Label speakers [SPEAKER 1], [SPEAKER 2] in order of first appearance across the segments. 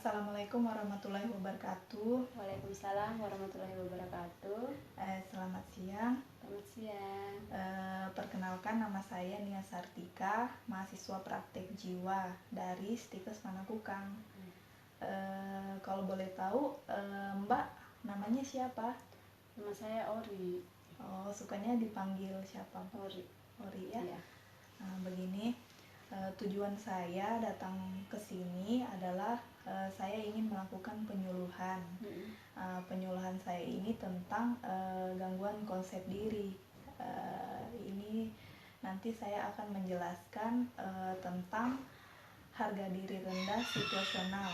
[SPEAKER 1] Assalamualaikum warahmatullahi wabarakatuh.
[SPEAKER 2] Waalaikumsalam warahmatullahi wabarakatuh.
[SPEAKER 1] Selamat siang.
[SPEAKER 2] Selamat siang.
[SPEAKER 1] Perkenalkan, nama saya Nia Sartika, mahasiswa praktek jiwa dari Stikes Panakukang. Kalau boleh tahu, Mbak namanya siapa?
[SPEAKER 2] Nama saya Ori.
[SPEAKER 1] Oh, sukanya dipanggil siapa?
[SPEAKER 2] Ori.
[SPEAKER 1] Ori ya.
[SPEAKER 2] Iya.
[SPEAKER 1] Begini, tujuan saya datang ke sini adalah saya ingin melakukan penyuluhan. Penyuluhan saya ini tentang gangguan konsep diri. Ini nanti saya akan menjelaskan tentang harga diri rendah situasional.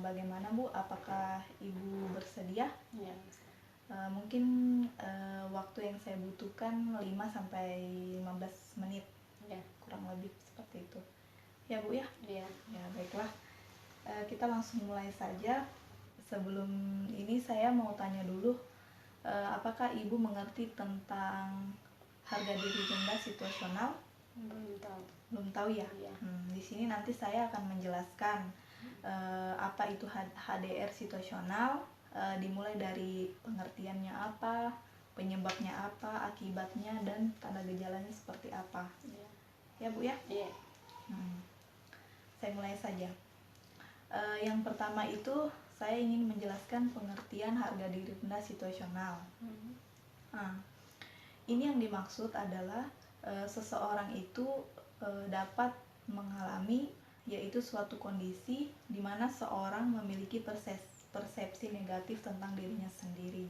[SPEAKER 1] Bagaimana Bu? Apakah Ibu bersedia?
[SPEAKER 2] Iya.
[SPEAKER 1] Mungkin waktu yang saya butuhkan 5-15 menit,
[SPEAKER 2] Ya.
[SPEAKER 1] kurang lebih seperti itu. Ya Bu ya?
[SPEAKER 2] Iya.
[SPEAKER 1] Ya baiklah, kita langsung mulai saja. Sebelum ini saya mau tanya dulu, apakah Ibu mengerti tentang harga diri rendah situasional?
[SPEAKER 2] Belum tahu.
[SPEAKER 1] Belum tahu ya?
[SPEAKER 2] Iya.
[SPEAKER 1] Di sini nanti saya akan menjelaskan apa itu HDR situasional, dimulai dari pengertiannya apa, penyebabnya apa, akibatnya, dan tanda gejalanya seperti apa.
[SPEAKER 2] Iya.
[SPEAKER 1] Ya Bu ya?
[SPEAKER 2] Iya.
[SPEAKER 1] Saya mulai saja. Yang pertama itu saya ingin menjelaskan pengertian harga diri rendah situasional. Ini yang dimaksud adalah seseorang itu dapat mengalami, yaitu suatu kondisi di mana seorang memiliki persepsi negatif tentang dirinya sendiri.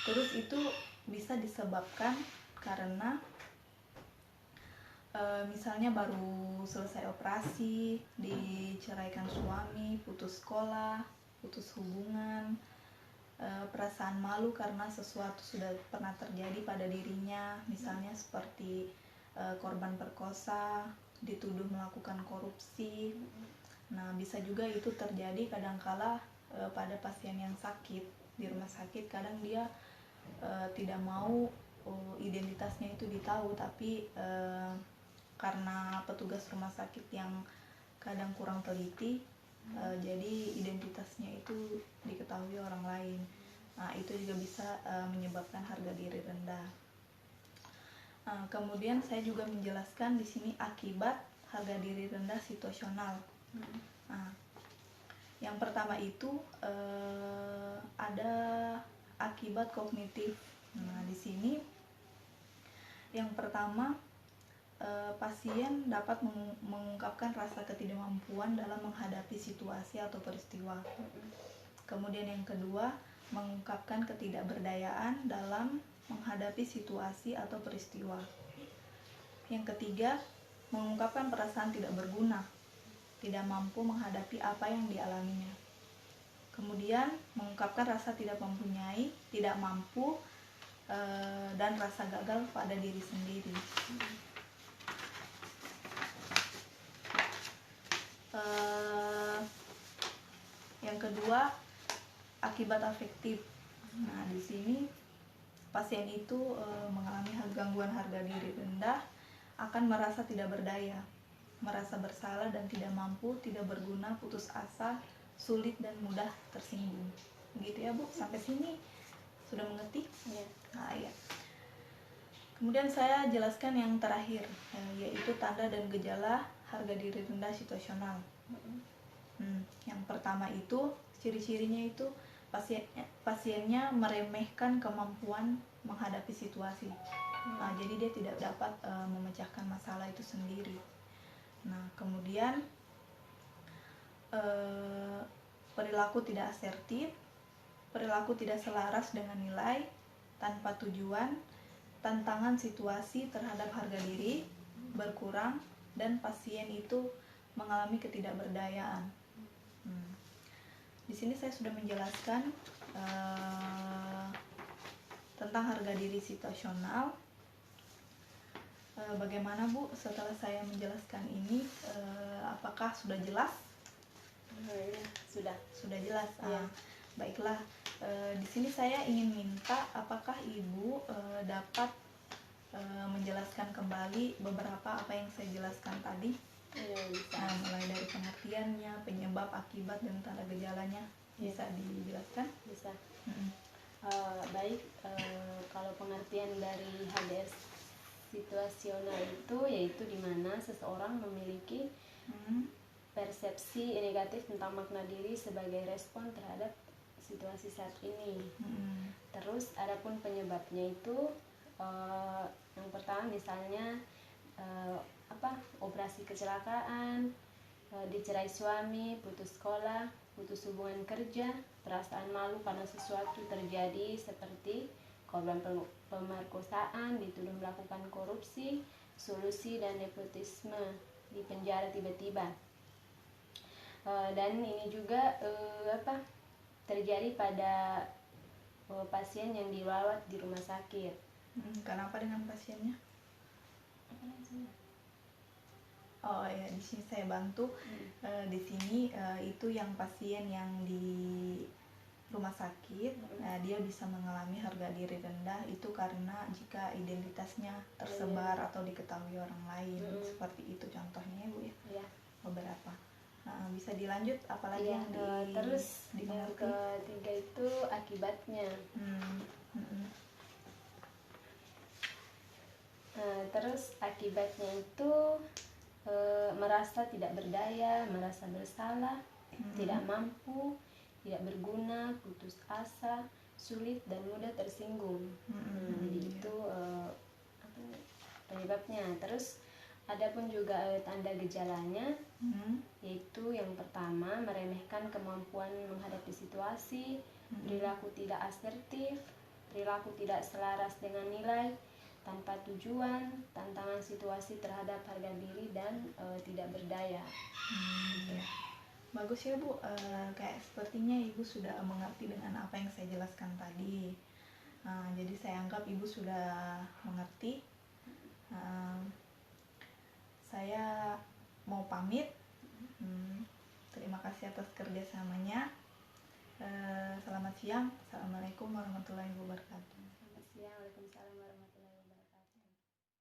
[SPEAKER 1] Terus itu bisa disebabkan karena misalnya baru selesai operasi, diceraikan suami, putus sekolah, putus hubungan, perasaan malu karena sesuatu sudah pernah terjadi pada dirinya, misalnya seperti korban perkosa, dituduh melakukan korupsi. Nah, bisa juga itu terjadi kadangkala pada pasien yang sakit di rumah sakit. Kadang dia tidak mau identitasnya itu ditahu, tapi karena petugas rumah sakit yang kadang kurang teliti, jadi identitasnya itu diketahui orang lain. Nah, itu juga bisa menyebabkan harga diri rendah. Kemudian saya juga menjelaskan di sini akibat harga diri rendah situasional. Yang pertama itu ada akibat kognitif. Nah, di sini yang pertama, pasien dapat mengungkapkan rasa ketidakmampuan dalam menghadapi situasi atau peristiwa. Kemudian yang kedua, mengungkapkan ketidakberdayaan dalam menghadapi situasi atau peristiwa. Yang ketiga, mengungkapkan perasaan tidak berguna, tidak mampu menghadapi apa yang dialaminya. Kemudian mengungkapkan rasa tidak mempunyai, tidak mampu, dan rasa gagal pada diri sendiri. Yang kedua, akibat afektif. Nah, di sini pasien itu mengalami gangguan harga diri rendah, akan merasa tidak berdaya, merasa bersalah dan tidak mampu, tidak berguna, putus asa, sulit dan mudah tersinggung. Begitu ya Bu, sampai sini sudah mengerti?
[SPEAKER 2] Iya.
[SPEAKER 1] Nah, ya. Kemudian saya jelaskan yang terakhir, yaitu tanda dan gejala harga diri rendah situasional. Yang pertama itu ciri-cirinya itu pasiennya meremehkan kemampuan menghadapi situasi. Jadi dia tidak dapat memecahkan masalah itu sendiri. Nah, kemudian perilaku tidak asertif, perilaku tidak selaras dengan nilai, tanpa tujuan, tantangan situasi terhadap harga diri berkurang, dan pasien itu mengalami ketidakberdayaan. Di sini saya sudah menjelaskan tentang harga diri situasional. Bagaimana Bu, setelah saya menjelaskan ini, apakah sudah jelas?
[SPEAKER 2] Sudah.
[SPEAKER 1] Sudah jelas.
[SPEAKER 2] Ya.
[SPEAKER 1] Baiklah, di sini saya ingin minta apakah Ibu dapat menjelaskan kembali beberapa apa yang saya jelaskan tadi.
[SPEAKER 2] Iya, bisa.
[SPEAKER 1] Mulai dari pengertian penyebab, akibat, dan tanda gejalanya. Bisa dijelaskan?
[SPEAKER 2] Bisa.
[SPEAKER 1] Mm-mm.
[SPEAKER 2] Baik, kalau pengertian dari HDS situasional itu yaitu di mana seseorang memiliki
[SPEAKER 1] Mm.
[SPEAKER 2] persepsi negatif tentang makna diri sebagai respon terhadap situasi saat ini.
[SPEAKER 1] Mm.
[SPEAKER 2] Terus adapun penyebabnya itu yang pertama misalnya operasi kecelakaan, dicerai suami, putus sekolah, putus hubungan kerja, perasaan malu karena sesuatu terjadi seperti korban pemerkosaan, dituduh melakukan korupsi, solusi dan nepotisme, di penjara tiba-tiba. Dan ini juga terjadi pada pasien yang dirawat di rumah sakit.
[SPEAKER 1] Kenapa dengan pasiennya? Oh ya, di sini saya bantu. Di sini itu yang pasien yang di rumah sakit, dia bisa mengalami harga diri rendah itu karena jika identitasnya tersebar atau diketahui orang lain. Seperti itu contohnya ya Bu ya.
[SPEAKER 2] Ya.
[SPEAKER 1] Beberapa. Bisa dilanjut apalagi yang
[SPEAKER 2] terus yang
[SPEAKER 1] dimengerti?
[SPEAKER 2] ketiga itu akibatnya. Terus akibatnya itu merasa tidak berdaya, merasa bersalah, tidak mampu, tidak berguna, putus asa, sulit dan mudah tersinggung. Jadi itu penyebabnya. Terus adapun juga tanda gejalanya, yaitu yang pertama meremehkan kemampuan menghadapi situasi, perilaku tidak asertif, perilaku tidak selaras dengan nilai, tanpa tujuan, tantangan situasi terhadap harga diri dan tidak berdaya.
[SPEAKER 1] Ya. Bagus ya Bu, kayak sepertinya Ibu sudah mengerti dengan apa yang saya jelaskan tadi. Jadi saya anggap Ibu sudah mengerti. Saya mau pamit. Terima kasih atas kerjasamanya. Selamat siang. Assalamualaikum warahmatullahi wabarakatuh.
[SPEAKER 2] Selamat siang. Waalaikumsalam warahmatullahi wabarakatuh.